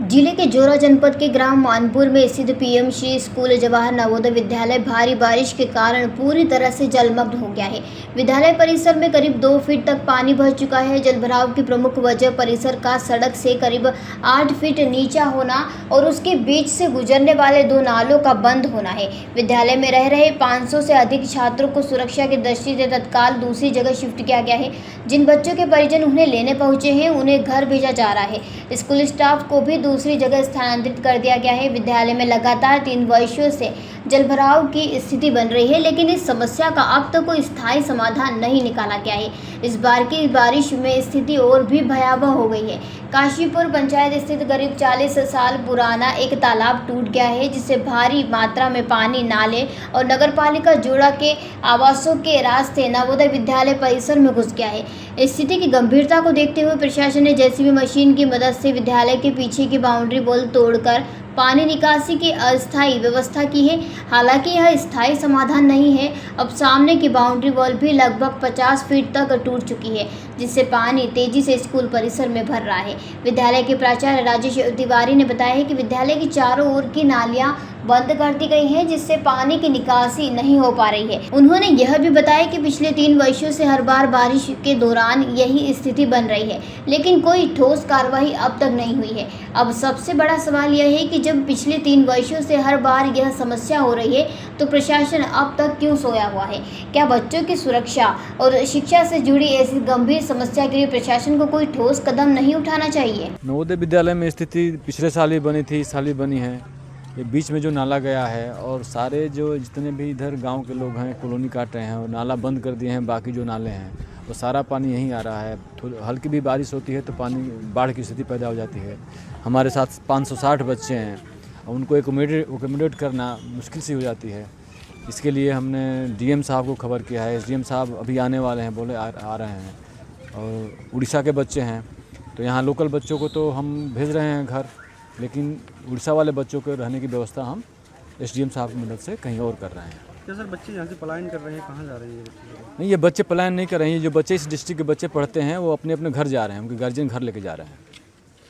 जिले के जोरा जनपद के ग्राम मानपुर में स्थित पीएम श्री स्कूल जवाहर नवोदय विद्यालय भारी बारिश के कारण पूरी तरह से जलमग्न हो गया है। विद्यालय परिसर में करीब 2 फीट तक पानी भर चुका है। जलभराव की प्रमुख वजह परिसर का सड़क से करीब 8 फीट नीचा होना और उसके बीच से गुजरने वाले 2 नालों का बंद होना है। विद्यालय में रह रहे 500 से अधिक छात्रों को सुरक्षा की दृष्टि से तत्काल दूसरी जगह शिफ्ट किया गया है। जिन बच्चों के परिजन उन्हें लेने पहुंचे हैं उन्हें घर भेजा जा रहा है। स्कूल स्टाफ को भी दूसरी जगह स्थानांतरित कर दिया गया है। विद्यालय में लगातार 3 वर्षों से जलभराव की स्थिति बन रही है, लेकिन इस समस्या का अब तक कोई स्थायी समाधान नहीं निकाला गया है। इस बार की बारिश में स्थिति और भी भयावह हो गई है। काशीपुर पंचायत स्थित करीब 40 साल पुराना एक तालाब टूट गया है, जिससे भारी मात्रा में पानी नाले और नगरपालिका जोड़ा के आवासों के रास्ते नवोदय विद्यालय परिसर में घुस गया है। स्थिति की गंभीरता को देखते हुए प्रशासन ने जेसीबी मशीन की मदद से विद्यालय के पीछे की बाउंड्री वॉल तोड़कर पानी निकासी की अस्थायी व्यवस्था की है। हालांकि यह स्थायी समाधान नहीं है। अब सामने की बाउंड्री वॉल भी लगभग 50 फीट तक टूट चुकी है, जिससे पानी तेजी से स्कूल परिसर में भर रहा है। विद्यालय के प्राचार्य राजेश तिवारी ने बताया है कि विद्यालय की चारों ओर की नालियां बंद कर दी गई हैं, जिससे पानी की निकासी नहीं हो पा रही है। उन्होंने यह भी बताया कि पिछले 3 वर्षों से हर बार बारिश के दौरान यही स्थिति बन रही है, लेकिन कोई ठोस कार्रवाई अब तक नहीं हुई है। अब सबसे बड़ा सवाल यह है कि जब पिछले 3 वर्षों से हर बार यह समस्या हो रही है, तो प्रशासन अब तक क्यों सोया हुआ है? क्या बच्चों की सुरक्षा और शिक्षा से जुड़ी ऐसी गंभीर समस्या के लिए प्रशासन को कोई ठोस कदम नहीं उठाना चाहिए? नवोदय विद्यालय में स्थिति पिछले साल ही बनी थी, इस साल ही बनी है। ये बीच में जो नाला गया है और सारे जो जितने भी इधर गांव के लोग हैं कॉलोनी काट रहे हैं और नाला बंद कर दिए हैं। बाकी जो नाले हैं वो सारा पानी यहीं आ रहा है। हल्की भी बारिश होती है तो पानी बाढ़ की स्थिति पैदा हो जाती है। हमारे साथ 560 बच्चे हैं, उनको एकोमोडेट करना मुश्किल सी हो जाती है। इसके लिए हमने डीएम साहब को खबर किया है। एसडीएम साहब अभी आने वाले हैं, बोले आ रहे हैं। और उड़ीसा के बच्चे हैं तो यहाँ लोकल बच्चों को तो हम भेज रहे हैं घर, लेकिन उड़ीसा वाले बच्चों के रहने की व्यवस्था हम एसडीएम साहब की मदद से कहीं और कर रहे हैं। क्या सर बच्चे यहाँ से पलायन कर रहे हैं? कहाँ जा रहे हैं ये बच्चे? नहीं, ये बच्चे पलायन नहीं कर रहे हैं। जो बच्चे इस डिस्ट्रिक्ट के बच्चे पढ़ते हैं वो अपने अपने घर जा रहे हैं, उनके गार्जियन घर लेके जा रहे हैं।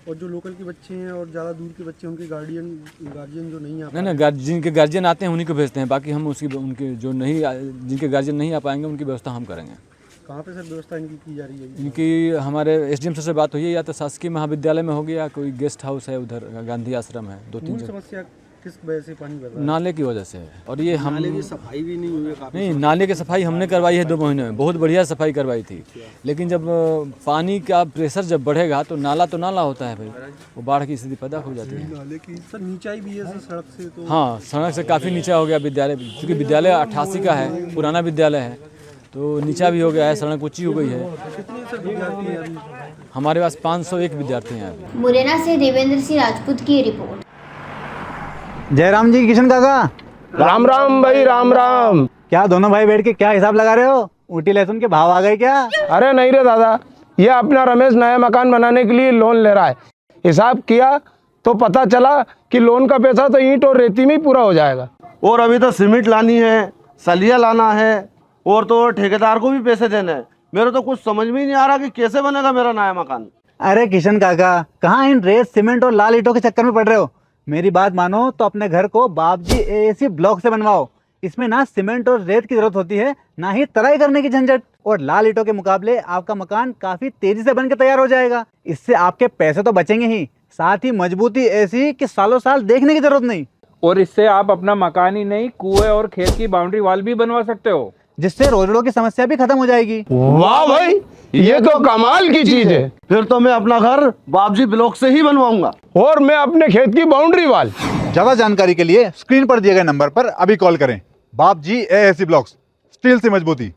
और जो लोकल के बच्चे हैं और ज़्यादा दूर के बच्चे, उनके गार्जियन जो नहीं आ नहीं ना, जिनके गार्जियन आते हैं उन्हीं को भेजते हैं। बाकी हम उनके जो नहीं, जिनके गार्जियन नहीं आ पाएंगे उनकी व्यवस्था हम करेंगे। कहाँ पे सर व्यवस्था इनकी की जा रही है? इनकी हमारे एसडीएम से बात हुई है, या तो शासकीय महाविद्यालय में होगी या कोई गेस्ट हाउस है उधर गांधी आश्रम है। 2-3 जगह। समस्या किस वजह से पानी भर रहा है? नाले की वजह से है। और ये हम नाले की सफाई भी नहीं हुई है। नहीं, नाले की सफाई हमने करवाई है 2 महीने में, बहुत बढ़िया सफाई करवाई थी। लेकिन जब पानी का प्रेशर जब बढ़ेगा तो नाला होता है भाई, वो बाढ़ की स्थिति पैदा हो जाती है। नाले की सर नीचाई भी है सर सड़क से? तो हाँ, सड़क से काफ़ी नीचा हो गया विद्यालय, क्योंकि विद्यालय 88 का है, पुराना विद्यालय है, तो नीचा भी हो गया है, सड़क ऊँची हो गई है। कितने सर विद्यार्थी हैं अभी? हमारे पास 501 विद्यार्थी हैं अभी। मुरैना से देवेंद्र सिंह राजपूत की रिपोर्ट। जयराम जी, किशन काका, राम राम भाई, राम राम। क्या दोनों भाई बैठ के क्या हिसाब लगा रहे हो? ऊटी लहसुन के भाव आ गए क्या? अरे नहीं रे दादा, ये अपना रमेश नया मकान बनाने के लिए लोन ले रहा है। हिसाब किया तो पता चला कि लोन का पैसा तो ईंट और रेती में ही पूरा हो जाएगा। और अभी तो सीमेंट लानी है, सलिया लाना है, और तो ठेकेदार को भी पैसे देने हैं। मेरे तो कुछ समझ में ही नहीं आ रहा कि कैसे बनेगा मेरा नया मकान। अरे किशन काका, कहाँ इन रेत सीमेंट और लाल ईंटों के चक्कर में पड़ रहे हो? मेरी बात मानो तो अपने घर को बाबजी एएसी ब्लॉक से बनवाओ। इसमें ना सीमेंट और रेत की जरूरत होती है, ना ही तराई करने की झंझट। और लाल ईंटों के मुकाबले आपका मकान काफी तेजी से बनकर तैयार हो जाएगा। इससे आपके पैसे तो बचेंगे ही, साथ ही मजबूती ऐसी कि सालों साल देखने की जरूरत नहीं। और इससे आप अपना मकान ही नहीं, कुएं और खेत की बाउंड्री वॉल भी बनवा सकते हो, जिससे रोजड़ों की समस्या भी खत्म हो जाएगी। वाह भाई, ये तो कमाल की चीज है। फिर तो मैं अपना घर बाबजी ब्लॉक से ही बनवाऊंगा। और मैं अपने खेत की बाउंड्री वाल। ज्यादा जानकारी के लिए स्क्रीन पर दिए गए नंबर पर अभी कॉल करें। बाबजी एएसी ब्लॉक्स, स्टील से मजबूती।